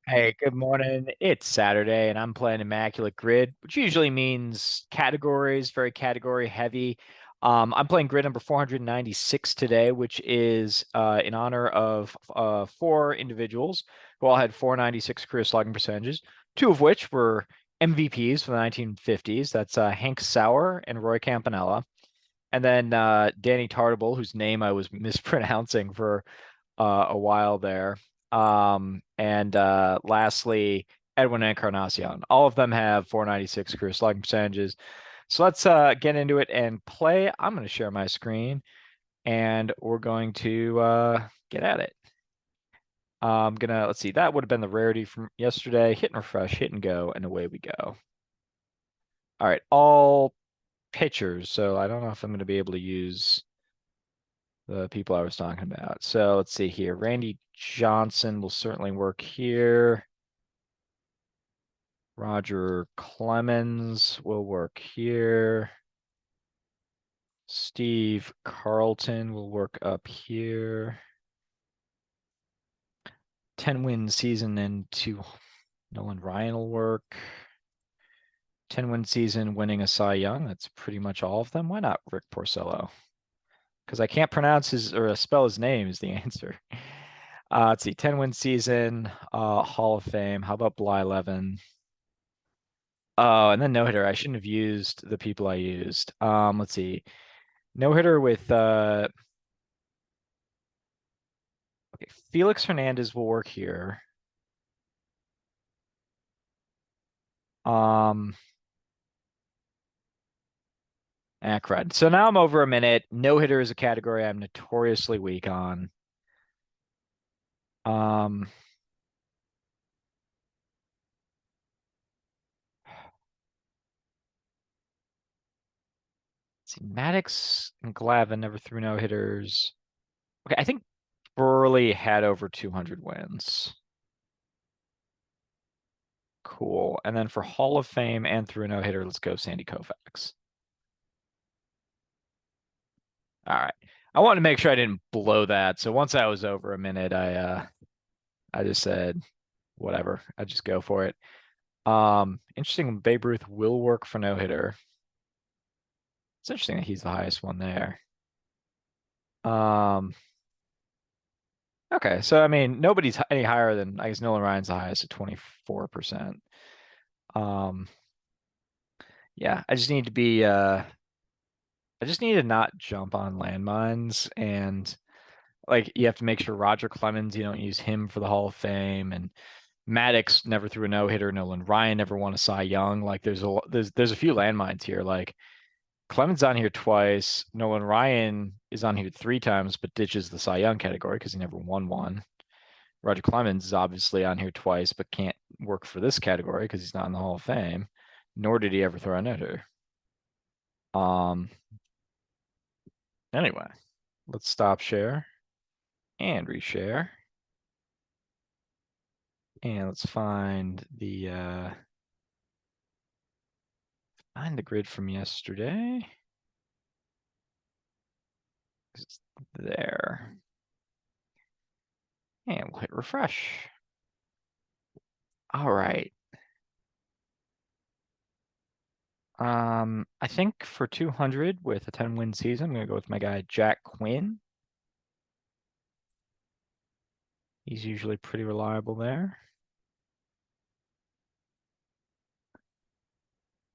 Hey, good morning. It's Saturday, and I'm playing Immaculate Grid, which usually means categories, very category heavy. I'm playing grid number 496 today, which is in honor of four individuals who all had 496 career slugging percentages, two of which were MVPs for the 1950s. That's Hank Sauer and Roy Campanella. And then Danny Tartable, whose name I was mispronouncing for a while there. And lastly, Edwin Encarnacion. All of them have 496 career slugging percentages. So let's get into it and play. I'm going to share my screen and we're going to get at it. I'm gonna, let's see, that would have been the rarity from yesterday. Hit and refresh, hit and go, and away we go. All right, all pitchers. So I don't know if I'm going to be able to use the people I was talking about. So let's see here. Randy Johnson will certainly work here. Roger Clemens will work here. Steve Carlton will work up here. 10-win season and Nolan Ryan will work. 10-win season winning a Cy Young. That's pretty much all of them. Why not Rick Porcello? Because I can't pronounce his or spell his name is the answer. Let's see, 10-win season, Hall of Fame. How about Bly 11? Oh, and then no hitter. I shouldn't have used the people I used. Let's see. No hitter with okay, Felix Hernandez will work here. Um crud. So now I'm over a minute. No hitter is a category I'm notoriously weak on. Um let's see, Maddox and Glavine never threw no hitters. Okay, I think Burley had over 200 wins. Cool. And then for Hall of Fame and through a no hitter, let's go Sandy Koufax. All right. I wanted to make sure I didn't blow that. So once I was over a minute, I just said whatever. I just go for it. Interesting. Babe Ruth will work for no hitter. It's interesting that he's the highest one there. Um, okay, so I mean nobody's any higher than I guess Nolan Ryan's the highest at 24%. Um, yeah, I just need to not jump on landmines and like you have to make sure Roger Clemens, you don't use him for the Hall of Fame, and Maddox never threw a no hitter. Nolan Ryan never won a Cy Young. Like there's a few landmines here. Like Clemens on here twice. Nolan Ryan is on here three times, but ditches the Cy Young category because he never won one. Roger Clemens is obviously on here twice, but can't work for this category because he's not in the Hall of Fame. Nor did he ever throw a no hitter. Um. Anyway, let's stop share and reshare. And let's find the grid from yesterday. It's there. And we'll hit refresh. All right. I think for 200 with a 10-win season, I'm gonna go with my guy Jack Quinn. He's usually pretty reliable there.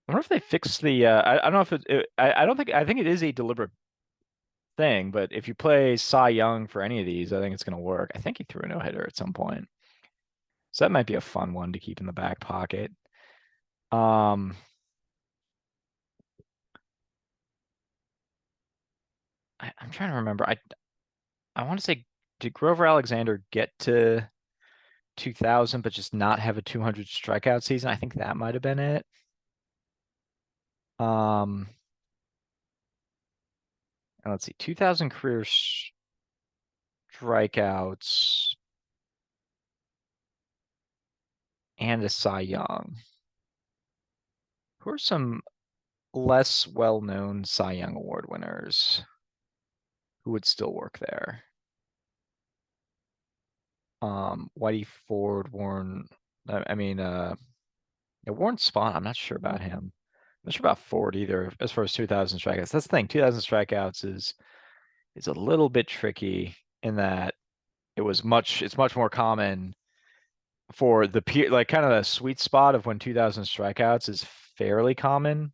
I wonder if they fixed the. I don't know if I don't think. I think it is a deliberate thing, but if you play Cy Young for any of these, I think it's gonna work. I think he threw a no hitter at some point, so that might be a fun one to keep in the back pocket. Um, I'm trying to remember. I want to say, did Grover Alexander get to 2000, but just not have a 200 strikeout season? I think that might have been it. Um, and let's see, 2000 career strikeouts and a Cy Young. Who are some less well-known Cy Young Award winners who would still work there? Whitey Ford, Warren I mean, yeah, Warren Spahn, I'm not sure about him. I'm not sure about Ford either, as far as 2000 strikeouts. That's the thing. 2000 strikeouts is a little bit tricky in that it's much more common for the like kind of the sweet spot of when 2000 strikeouts is fairly common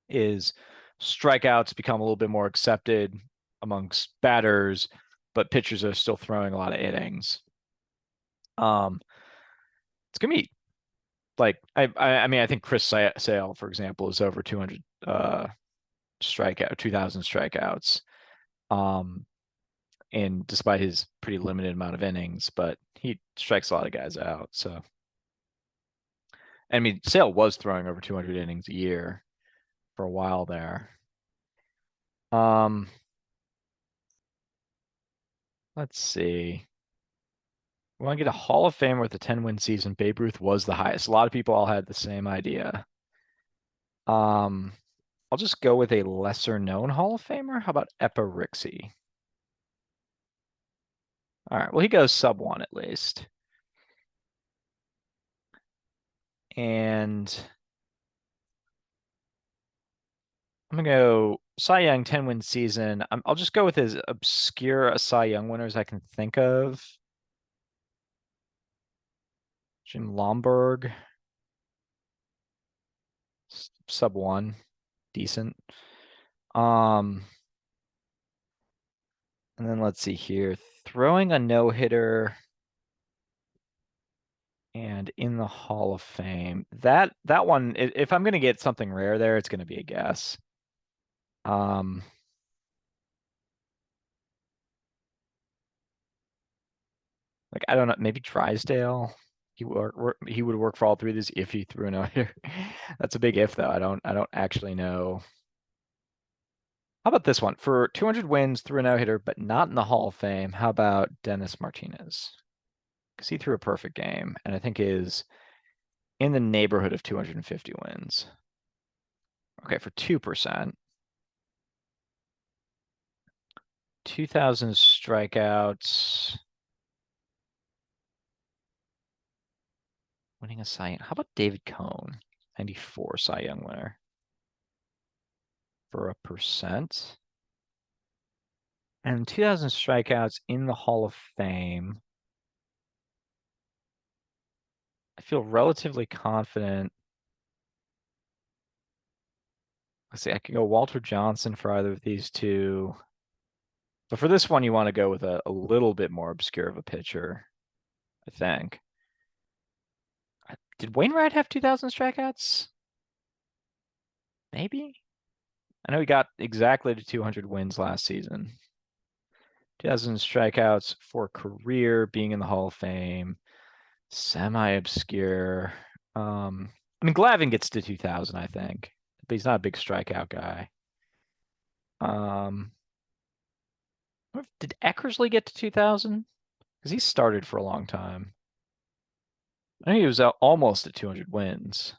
is strikeouts become a little bit more accepted amongst batters, but pitchers are still throwing a lot of innings. Um, it's gonna be like I mean I think Chris Sale, for example, is over 200 strikeout 2000 strikeouts. Um, and despite his pretty limited amount of innings, but he strikes a lot of guys out. So I mean Sale was throwing over 200 innings a year for a while there. Um, let's see. We want to get a Hall of Famer with a 10-win season. Babe Ruth was the highest. A lot of people all had the same idea. Um, I'll just go with a lesser known Hall of Famer. How about Epirixie? All right, well, he goes sub one at least. And I'm gonna go Cy Young 10-win season. I'll just go with as obscure Cy Young winners I can think of. Jim Lomberg, sub one, decent. Um, and then let's see here. Throwing a no-hitter and in the Hall of Fame. That one, if I'm gonna get something rare there, it's gonna be a guess. Um, like I don't know, maybe Drysdale. He would work for all three of these if he threw a no-hitter. That's a big if though. I don't actually know. How about this one? For 200 wins, threw a no-hitter, but not in the Hall of Fame. How about Dennis Martinez? Because he threw a perfect game, and I think is in the neighborhood of 250 wins. Okay, for 2%. 2000 strikeouts. Winning a Cy Young. How about David Cone? 94 Cy Young winner for a percent. And 2000 strikeouts in the Hall of Fame. I feel relatively confident. Let's see, I can go Walter Johnson for either of these two. But for this one, you want to go with a little bit more obscure of a pitcher, I think. Did Wainwright have 2000 strikeouts? Maybe? I know he got exactly to 200 wins last season. 2000 strikeouts for career, being in the Hall of Fame, semi-obscure. I mean, Glavine gets to 2000, I think, but he's not a big strikeout guy. Um, did Eckersley get to 2000? Because he started for a long time. I think he was almost at 200 wins.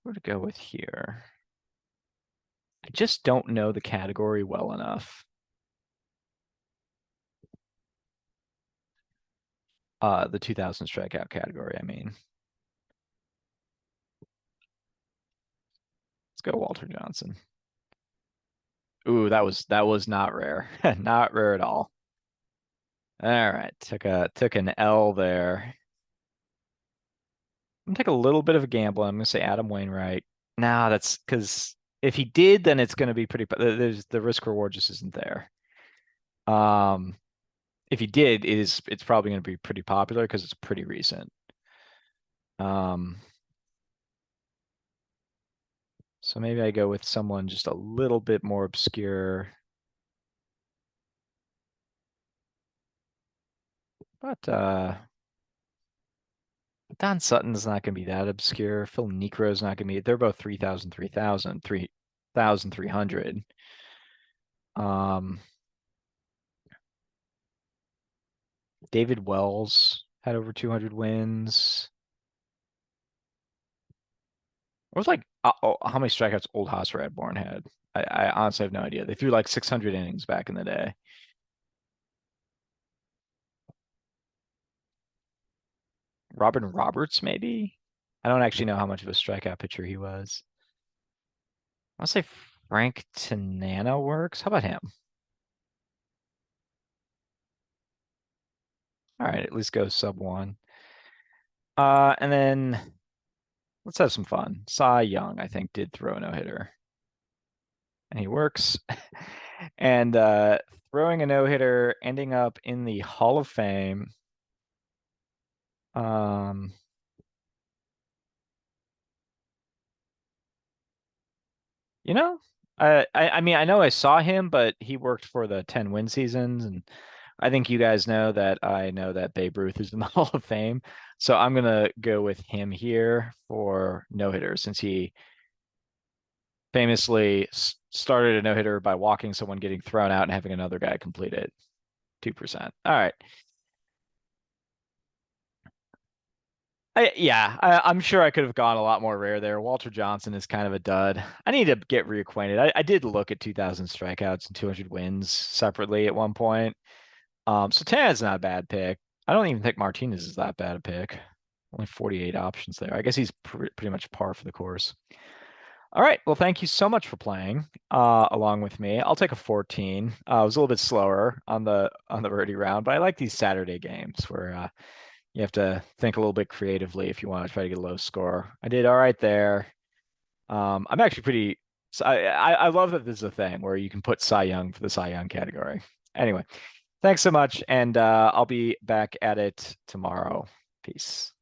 Where to go with here? I just don't know the category well enough. The 2000 strikeout category, I mean. Let's go Walter Johnson. Ooh, that was not rare. Not rare at all. All right, took an L there. I'm gonna take a little bit of a gamble. I'm gonna say Adam Wainwright. Nah, that's because if he did, then it's gonna be pretty. There's the risk reward just isn't there. Um, if he did, it's probably gonna be pretty popular because it's pretty recent. Um, so maybe I go with someone just a little bit more obscure. But Don Sutton's not going to be that obscure. Phil Niekro's not going to be. They're both 3,000, 3,000, 3,300. Um, David Wells had over 200 wins. It was like how many strikeouts Old Hoss Radbourne had? I honestly have no idea. They threw like 600 innings back in the day. Robin Roberts, maybe? I don't actually know how much of a strikeout pitcher he was. I'll say Frank Tanana works. How about him? All right, at least go sub one. And then let's have some fun. Cy Young, I think, did throw a no-hitter. And he works. And throwing a no-hitter, ending up in the Hall of Fame. Um, you know, I mean, I know I saw him, but he worked for the 10 win seasons, and I think you guys know that I know that Babe Ruth is in the Hall of Fame. So I'm gonna go with him here for no-hitter since he famously started a no-hitter by walking someone, getting thrown out, and having another guy complete it. 2%. All right. I'm sure I could have gone a lot more rare there. Walter Johnson is kind of a dud. I need to get reacquainted. I did look at 2,000 strikeouts and 200 wins separately at one point. So Tan's not a bad pick. I don't even think Martinez is that bad a pick. Only 48 options there. I guess he's pretty much par for the course. All right. Well, thank you so much for playing along with me. I'll take a 14. I was a little bit slower on the Rarity round, but I like these Saturday games where you have to think a little bit creatively if you want to try to get a low score. I did all right there. I'm actually pretty. I love that this is a thing where you can put Cy Young for the Cy Young category. Anyway, thanks so much, and I'll be back at it tomorrow. Peace.